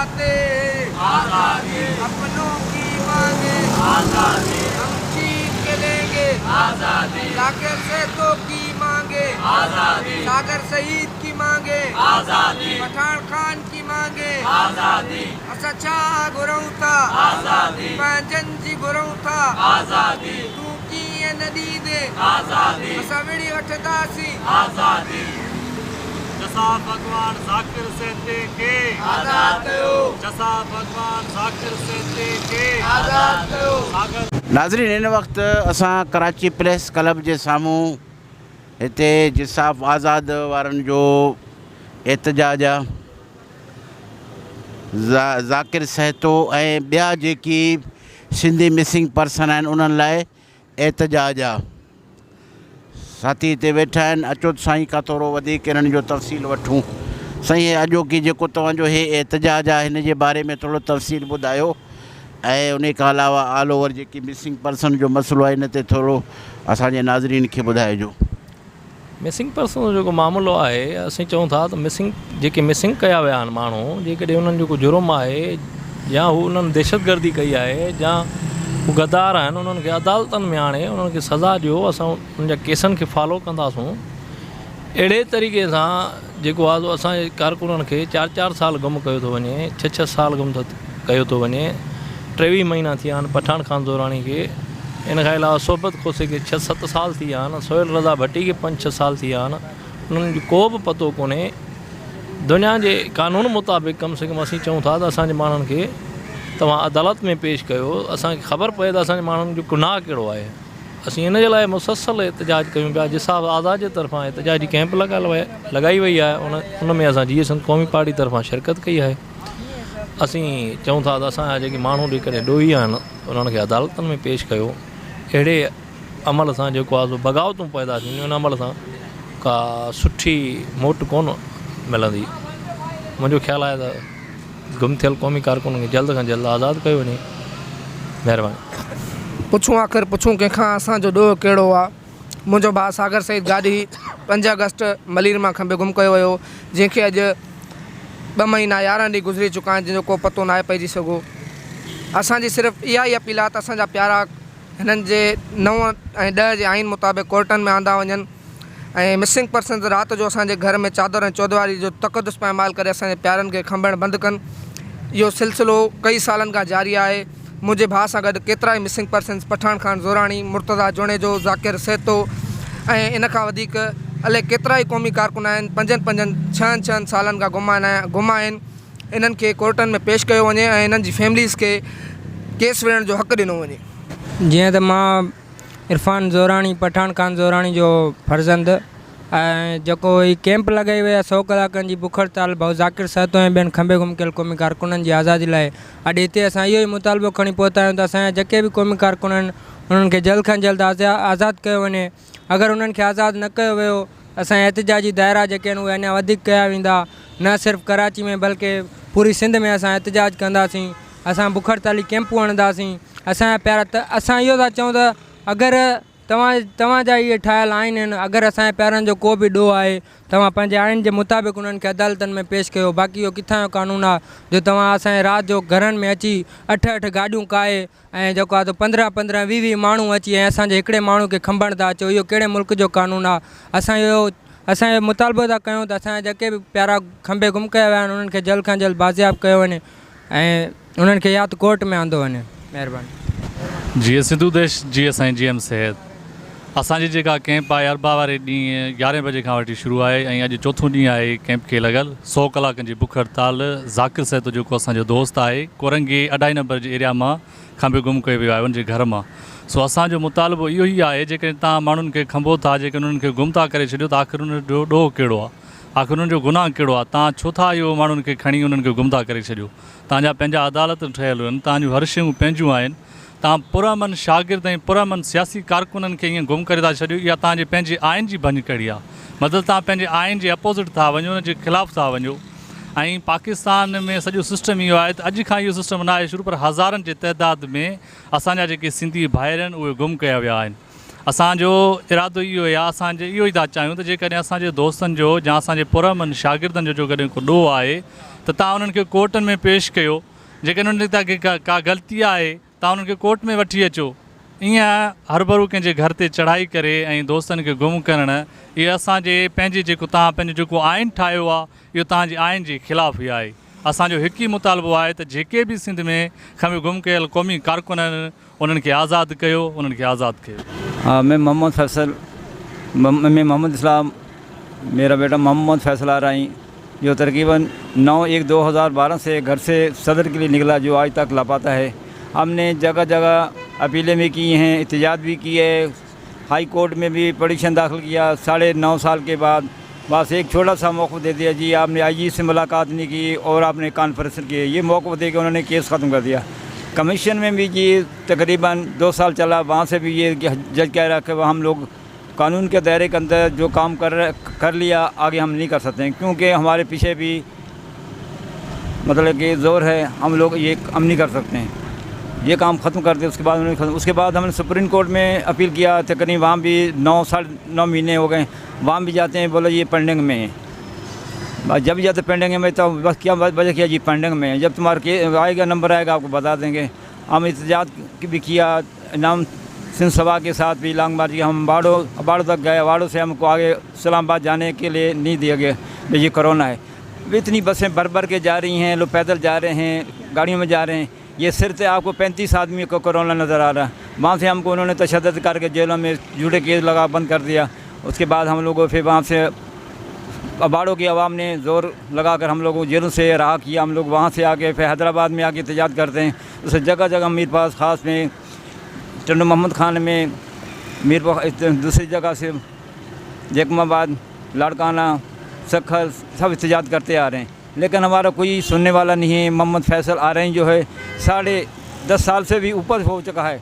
चाहते आजादी, अपनों की मांगे आजादी, हम छीन के लेंगे आजादी, जाकिर सेठों की मांगे आजादी, सागर शहीद की मांगे आजादी, पठान खान की मांगे आजादी, असचा गुरऊ था आजादी, पंजन जी गुरऊ था आजादी, तू की ये नदी दे आजादी, असविड़ी वठदासी आजादी। जसा भगवान जाकिर सेठे के आजाद कयो, जसा भगवान जाकिर सेठे के आजाद कयो। सागर नाज़रीन इन वक्त असां कराची प्रेस क्लब जे साम्हूं हिते जिसाफ़ आज़ाद वारनि जो एहतजाज आहे। ज़ाकिर सहतो ऐं ॿिया जेकी सिंधी मिसिंग पर्सन आहिनि उन्हनि लाइ एहतजाज आहे। साथी हिते वेठा आहिनि, अचो त साईं का थोरो वधीक इन्हनि जो तफ़सील वठूं। साईं अॼोकी जेको तव्हांजो हे एहतजाज आहे हिन जे बारे में थोरो तफ़सील ॿुधायो ऐं उन खां अलावा ऑल ओवर जेकी मिसिंग पर्सन जो मसइलो आहे हिन ते थोरो असांजे नाज़रीन खे ॿुधाइजो। मिसिंग पर्सन जो जेको मामिलो आहे असीं चऊं था त जेके मिसिंग कया विया आहिनि माण्हू, जेकॾहिं उन्हनि जो को जुर्म आहे या हू उन्हनि दहशतगर्दी कई आहे या हू गद्दार आहिनि, उन्हनि खे अदालतनि में आणे उन्हनि खे सज़ा ॾियो। असां उन जा केसनि खे फॉलो कंदासूं। अहिड़े तरीक़े सां जेको आहे असांजे कारकुननि खे 4-4 साल गुम कयो थो वञे, 6-6 साल गुम कयो थो वञे। 23 महीना थी विया आहिनि पठान खान ज़ोराणी खे। इन खां अलावा सोबत खोसे खे 6-7 साल थी विया आहिनि। सोहेल रज़ा भट्टी खे 5-6 साल थी विया आहिनि। उन्हनि जो को बि पतो कोन्हे। दुनिया जे कानून मुताबिक़ कम से कम असीं चऊं था त असांजे माण्हुनि खे तव्हां अदालत में पेश कयो, असांखे ख़बर पए त असांजे माण्हुनि जो गुनाह कहिड़ो आहे। असीं इन जे लाइ मुसलसल एहतजाज कयूं पिया। जिसाफ़ आज़ाद जे तरफ़ां एहतजाजी कैंप लॻाई वई आहे। उन में असां GSM क़ौमी पार्टी तरफ़ां शिरकत कई आहे। असीं चऊं था त असांजा जेके माण्हू जेकॾहिं ॾोही आहिनि उन्हनि खे अदालतनि में पेश कयो। अहिड़े अमल सां जेको आहे बग़ावतूं पैदा थींदियूं, उन अमल सां का सुठी मोट कोन मिलंदी। मुंहिंजो ख़्यालु आहे त गुम थियल क़ौमी कारकुन खे जल्द खां जल्द आज़ादु कयो वञे। महिरबानी। पुछूं आख़िर पुछूं कंहिंखां असांजो ॾोह कहिड़ो आहे। मुंहिंजो भाउ सागर शहीद गाॾी 5 अगस्त मलीर मां खंबे गुम कयो वियो, जंहिंखे अॼु 2 महीना 11 ॾींहं गुज़री चुका आहिनि, जंहिंजो को पतो न आहे पइजी सघो। असांजी सिर्फ़ु इहा ई अपील आहे त असांजा प्यारा हिननि जे 9 ऐं 10 जे आइन मुताबिक़ कोर्टनि में आंदा वञनि ऐं मिसिंग पर्सन राति जो असांजे घर में चादर ऐं चौधवारी जो तक़दुस पाइमाल करे असांजे प्यारनि खे खंभण बंदि कनि। इहो सिलसिलो कई सालनि खां जारी आहे। मुंहिंजे भाउ सां गॾु केतिरा ई मिसिंग पर्सन्स पठान खान ज़ोराणी, मुर्तज़ा जोणेजो, ज़ाकिर सेतो ऐं इन खां वधीक अलाए केतिरा ई क़ौमी कारकुन आहिनि 5-6 सालनि खां गुम आहिनि। इन्हनि खे कोर्टनि में पेश कयो वञे ऐं इन्हनि जी फैमिलीज़ खे केस विढ़ण जो हक़ु ॾिनो वञे। जीअं त मां इरफान ज़ोराणी पठान खान ज़ोराणी जो फर्ज़ंद ऐं जेको ही कैंप लॻाई वई आहे 100 कलाकनि जी बुख हड़ताल भाउ ज़ाकिर सहतो ऐं ॿियनि खंबे गुम कयल क़ौमी कारकुननि जी आज़ादी लाइ अॼु हिते असां इहो ई मुतालबो खणी पहुता आहियूं त असांजा जेके बि क़ौमी कारकुन आहिनि उन्हनि खे जल्द खां जल्द आज़ादु कयो वञे। अगरि उन्हनि खे आज़ादु न कयो वियो असांजा एहतजाजी दायरा जेके आहिनि उहे अञा वधीक कया वेंदा। न सिर्फ़ु कराची में बल्कि पूरी सिंध में असां एहतजाज कंदासीं। असां बुख हड़ताली कैंपूं हणंदासीं। असांजा प्यारा त असां इहो था चऊं त अगरि तव्हांजा इहे ठाहियल आइन आहिनि, अगरि असांजे प्यारनि जो को बि ॾोह आहे तव्हां पंहिंजे आइन जे मुताबिक़ उन्हनि खे अदालतनि में पेश कयो। बाक़ी इहो किथां जो कानून आहे जो तव्हां असांजे राति जो घरनि में अची 8-8 गाॾियूं काए ऐं जेको आहे 15-15, 20-20 माण्हू अची ऐं असांजे हिकिड़े माण्हू खे खंभण था अचो। इहो कहिड़े मुल्क जो कानून आहे? असांजो मुतालबो था कयूं त असांजा जेके बि प्यारा खंबे गुम कया विया आहिनि उन्हनि खे जल्द खां जल्द बाज़ियाब कयो वञे ऐं उन्हनि खे या त कोर्ट में आंदो वञे। महिरबानी। जीअं सिंधु देश GSM GM सेहत असांजी जेका कैंप आहे अरबा वारे ॾींहुं 11 बजे खां वठी शुरू आहे ऐं अॼु चोथों ॾींहुं आहे कैंप खे लॻल। 100 कलाकनि जी बुख हड़ताल। ज़ाकिर सहतो जेको असांजो दोस्त आहे कोरंगी 2.5 नंबर जे एरिया मां खंबे गुम कयो वियो आहे उनजे घर मां। सो असांजो मुतालबो इहो ई आहे जेकॾहिं तव्हां माण्हुनि खे खंभो था, जेकॾहिं उन्हनि खे गुम था करे छॾियो त आख़िर उन जो ॾोह कहिड़ो आहे? आख़िर उन्हनि जो गुनाह कहिड़ो आहे? तव्हां छो था इहो माण्हुनि खे खणी उन्हनि खे गुम था करे छॾियो? तव्हांजा पंहिंजा अदालत ठहियलु आहिनि, तव्हांजूं हर शयूं पंहिंजूं आहिनि। तव्हां पुरअमन शागिर्द ऐं पुरअमन सियासी कारकुननि खे ईअं गुम करे था छॾियो। इहा तव्हांजे पंहिंजे आइन जी भञ कड़ी आहे। मतिलबु तव्हां पंहिंजे आइन जे अपोज़िट था वञो, उन जे ख़िलाफ़ु था वञो। ऐं पाकिस्तान में सॼो सिस्टम इहो आहे त अॼु खां इहो सिस्टम न आहे शुरू, पर हज़ारनि जे तइदाद में असांजा जेके सिंधी भाइर आहिनि उहे गुम कया विया आहिनि। असांजो इरादो इहो आहे, असांजे इहो ई था चाहियूं त जेकॾहिं असांजे दोस्तनि जो या असांजे पुरमन शागिर्दनि जो कॾहिं को ॾोह आहे त तव्हां उन्हनि खे कोर्टनि में पेश कयो। जेकॾहिं उन्हनि ते का ग़लती आहे तव्हां उन्हनि खे कोर्ट में वठी अचो। ईअं हरभरू कंहिंजे घर ते चढ़ाई करे ऐं दोस्तनि खे गुम करणु इहे असांजे पंहिंजे जेको तव्हां पंहिंजो जेको आइन ठाहियो आहे इहो तव्हांजे आइन जे ख़िलाफ़ु ई आहे। असांजो हिकु ई मुतालबो आहे त जेके बि सिंध में खंबे गुम कयल क़ौमी कारकुन आहिनि उन्हनि खे आज़ादु कयो, उन्हनि खे आज़ादु कयो। हाँ, मैं मोहम्मद फैसल, मैं मोहम्मद इस्लाम, मेरा बेटा मोहम्मद फैसल आ रही, जो तकरीबन 9/1/2012 से घर से सदर के लिए निकला, जो आज तक लापता है। हमने जगह जगह अपीलें भी की हैं, एहतजाज भी की है, हाई कोर्ट में भी पटिशन दाखिल किया। 9.5 साल के बाद बस एक छोटा सा मौक़ा दे दिया जी, आपने आईजी से मुलाकात नहीं की और आपने कॉन्फ्रेंस की, ये मौक़ा दे के उन्होंने केस ख़त्म कर दिया। कमीशन में भी जी तकरीबन 2 साल चला, वहाँ से भी ये जज कह रहा कि हम लोग कानून के दायरे के अंदर जो काम कर लिया आगे हम नहीं कर सकते, क्योंकि हमारे पीछे भी मतलब कि ज़ोर है, हम लोग ये हम नहीं कर सकते हैं, ये काम ख़त्म कर दिया। उसके बाद हमने सुप्रीम कोर्ट में अपील किया, तकरीबन वहाँ भी 9 महीने हो गए, वहाँ भी जाते हैं, बोला ये पेंडिंग में है। बस जब भी जाते पेंडिंग में, तो बस क्या वजह किया जी पेंडिंग में, जब तुम्हारा केस आएगा, नंबर आएगा, आपको बता देंगे। हम एहतजाज भी किया, इनाम सिंध सभा के साथ भी लॉन्ग मार्च किया। हम बाड़ों तक गए, बाड़ों से हमको आगे इस्लामाबाद जाने के लिए नहीं दिया गया, ये कोरोना है। इतनी बसें भर के जा रही हैं, लोग पैदल जा रहे हैं, गाड़ियों में जा रहे हैं, ये सिर्फ से आपको 35 आदमी को कोरोना नज़र आ रहा है। वहाँ से हमको उन्होंने तशद्दुद करके जेलों में झूठे केस लगा बंद कर दिया। उसके बाद हम लोगों फिर वहाँ से अबाड़ों की आवाम ने ज़ोर लगा कर हम लोगों को जेलों से रहा किया। हम लोग वहाँ से आके फिर हैदराबाद में आके एहतजाज करते हैं। उसे जगह जगह मीरपास ख़ास में, टंडू मोहम्मद खान में, दूसरी जगह से जैकमाबाद, लाड़काना, सखर सब एहतजाज करते आ रहे हैं, लेकिन हमारा कोई सुनने वाला नहीं है। मोहम्मद फैसल आ रहे हैं जो है 10.5 साल से भी ऊपर हो चुका है,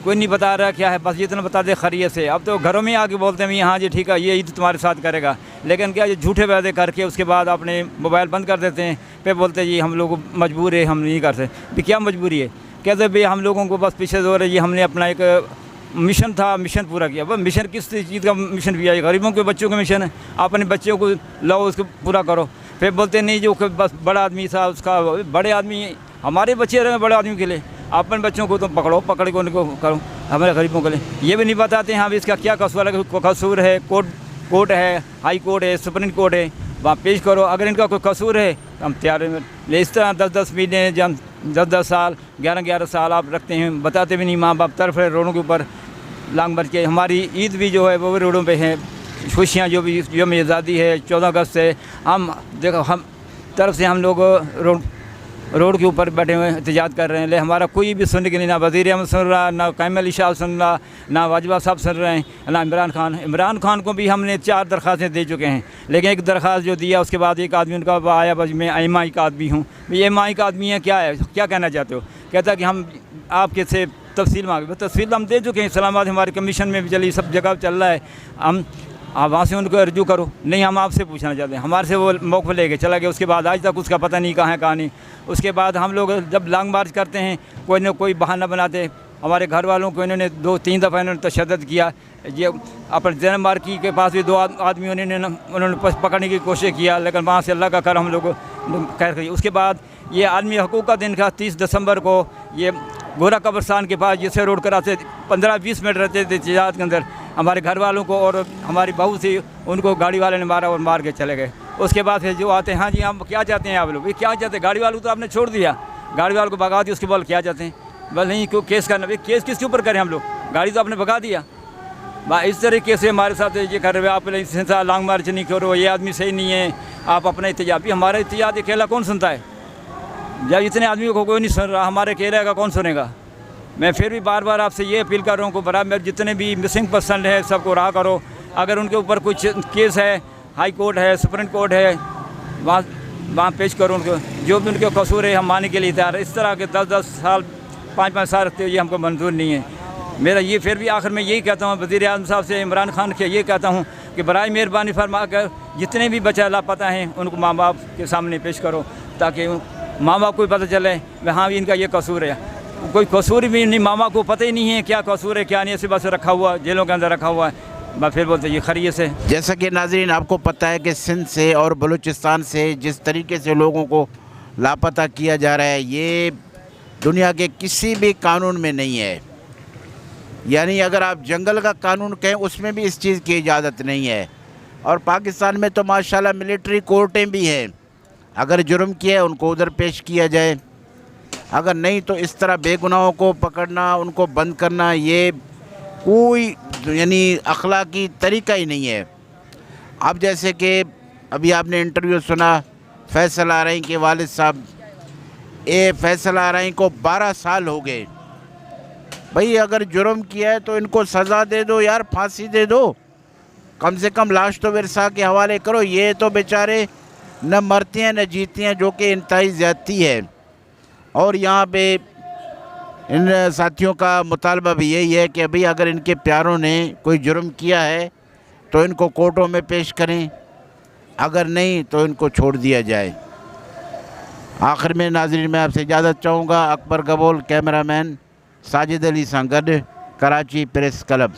कोई नहीं बता रहा क्या है, बस इतना बता दे खैरियत से। अब तो घरों में आके बोलते हैं हाँ जी ठीक है, ये ईद तुम्हारे साथ करेगा, लेकिन क्या ये झूठे वादे करके उसके बाद अपने मोबाइल बंद कर देते हैं। फिर बोलते हैं जी हम लोग मजबूर है, हम नहीं कर सकते। भी क्या मजबूरी है? कहते भाई हम लोगों को बस पीछे जोर है, ये हमने अपना एक मिशन था, मिशन पूरा किया। बस मिशन किस चीज़ का मिशन किया है? गरीबों के बच्चों का मिशन है, अपने बच्चों को लाओ, उसको पूरा करो। फिर बोलते नहीं जो बस बड़ा आदमी था उसका, बड़े आदमी हमारे बच्चे रहे बड़े आदमी के लिए, अपने बच्चों को तो पकड़ के उनको करो, हमारे गरीबों के लिए ये भी नहीं बताते हैं। हाँ इसका क्या कसूर है, कोर्ट है, हाई कोर्ट है, सुप्रीम कोर्ट है, वहाँ पेश करो। अगर इनका कोई कसूर है तो हम तैयार हैं। इस तरह 10-10 महीने, जब 10-10 साल, 11-11 साल आप रखते हैं, बताते भी नहीं। माँ बाप तरफ है रोडों के ऊपर लांग भर के। हमारी ईद भी जो है वो भी रोडों पे है, खुशियाँ जो भी यौम आज़ादी है 14 अगस्त से, हम देखो हम तरफ से हम लोग रोड के ऊपर बैठे हुए एहतजाज कर रहे हैं। ले हमारा कोई भी सुनने के लिए, ना वज़ीर अहमद सुन रहा, ना कायम अली शाह सुन रहा, ना वाजवा साहब सुन रहे हैं, ना इमरान खान को भी हमने 4 दरख्वास्तें दे चुके हैं, लेकिन एक दरख्वास्त जो दिया उसके बाद एक आदमी उनका आया, बस मैं MI का आदमी हूँ। MI का आदमी है, क्या है, क्या कहना चाहते हो? कहता कि हम आपके से तफसील मांगे। तफसील हम दे चुके हैं, इस्लामाबाद हमारे कमीशन में भी चली, सब जगह चल रहा है। हम आप वहाँ से उनको रजू करो। नहीं, हम आपसे पूछना चाहते हैं। हमारे से वो मौक़िफ़ लेके चला गया, उसके बाद आज तक उसका पता नहीं कहाँ है कहाँ नहीं। उसके बाद हम लोग जब लॉन्ग मार्च करते हैं, कोई ना कोई बहाना बनाते। हमारे घर वालों को इन्होंने 2-3 दफ़ा इन्होंने तशद्दुद किया। ये अपने जैन मार्की के पास भी 2 आदमी उन्होंने पकड़ने की कोशिश किया, लेकिन वहाँ से अल्लाह का कर हम लोग खैर करिए। उसके बाद ये आदमी हकूक़ का दिन था 30 दिसंबर को, ये गोरा कब्रस्तान के पास जिससे रोड कराते 15-20 मिनट रहते थे एहतजाज के अंदर। हमारे घर वालों को और हमारी बहू थी, उनको गाड़ी वाले ने मारा और मार के चले गए। उसके बाद फिर जो आते हैं, हाँ जी हम क्या चाहते हैं आप लोग, ये क्या चाहते हैं? गाड़ी वालों को तो आपने छोड़ दिया, गाड़ी वालों को भगा दिया, उसके बाद क्या चाहते हैं? बस नहीं क्यों केस करना, भाई केस किसके ऊपर करें हम लोग? गाड़ी तो आपने भगा दिया। इस तरीके से हमारे साथ ये कर रहे हो, आप लॉन्ग मार्च नहीं करो, ये आदमी सही नहीं है, आप अपना एहतजाज भी। हमारा एहतजाज अकेला कौन सुनता है? जब इतने आदमियों को कोई नहीं सुन रहा, हमारे अकेले का कौन सुनेगा? मैं फिर भी बार बार आपसे ये अपील कर रहा हूँ कि बराबर मेरे जितने भी मिसिंग पर्सन है सबको रहा करो। अगर उनके ऊपर कुछ केस है, हाई कोर्ट है, सुप्रीम कोर्ट है, वहाँ पेश करो उनको, जो भी उनके कसूर है हम मानने के लिए तैयार है। इस तरह के 10-10 साल 5-5 साल रखते हुए ये हमको मंजूर नहीं है। मेरा ये फिर भी आखिर में यही कहता हूँ वज़ीर आज़म साहब से, इमरान खान के ये कहता हूँ कि बराए मेहरबानी फरमा कर जितने भी बच्चे लापता हैं उनको माँ बाप के सामने पेश करो, ताकि माँ बाप को भी पता चले हाँ भी इनका ये कसूर है। कोई कसूर भी नहीं, मामा को पता ही नहीं है क्या कसूर है क्या नहीं, ऐसे बस रखा हुआ जेलों के अंदर रखा हुआ है। मैं फिर बोलते ये खरीय से। जैसा कि नाज़रीन आपको पता है कि सिंध से और बलूचिस्तान से जिस तरीके से लोगों को लापता किया जा रहा है, ये दुनिया के किसी भी कानून में नहीं है। यानी अगर आप जंगल का कानून कहें उसमें भी इस चीज़ की इजाज़त नहीं है। और पाकिस्तान में तो माशाल्लाह मिलिट्री कोर्टें भी हैं, अगर जुर्म किया है उनको उधर पेश किया जाए, अगर नहीं तो इस तरह बेगुनाहों को पकड़ना, उनको बंद करना, ये कोई यानी अखलाकी तरीका ही नहीं है। अब जैसे कि अभी आपने इंटरव्यू सुना फैसल आरई के वालिद साहब, फैसल आरई को 12 साल हो गए। भाई अगर जुर्म किया है तो इनको सज़ा दे दो यार, फांसी दे दो, कम से कम लाश तो विरसा के हवाले करो। ये तो बेचारे न मरते हैं न जीते हैं, जो कि इंतहाई ज़्यादती है। और यहाँ पे इन साथियों का मुतालबा भी यही है कि अभी अगर इनके प्यारों ने कोई जुर्म किया है तो इनको कोर्टों में पेश करें, अगर नहीं तो इनको छोड़ दिया जाए। आखिर में नाज़रीन मैं आपसे इजाज़त चाहूँगा। Akbar Gabol, cameraman Sajid Ali Sangad, Karachi press club.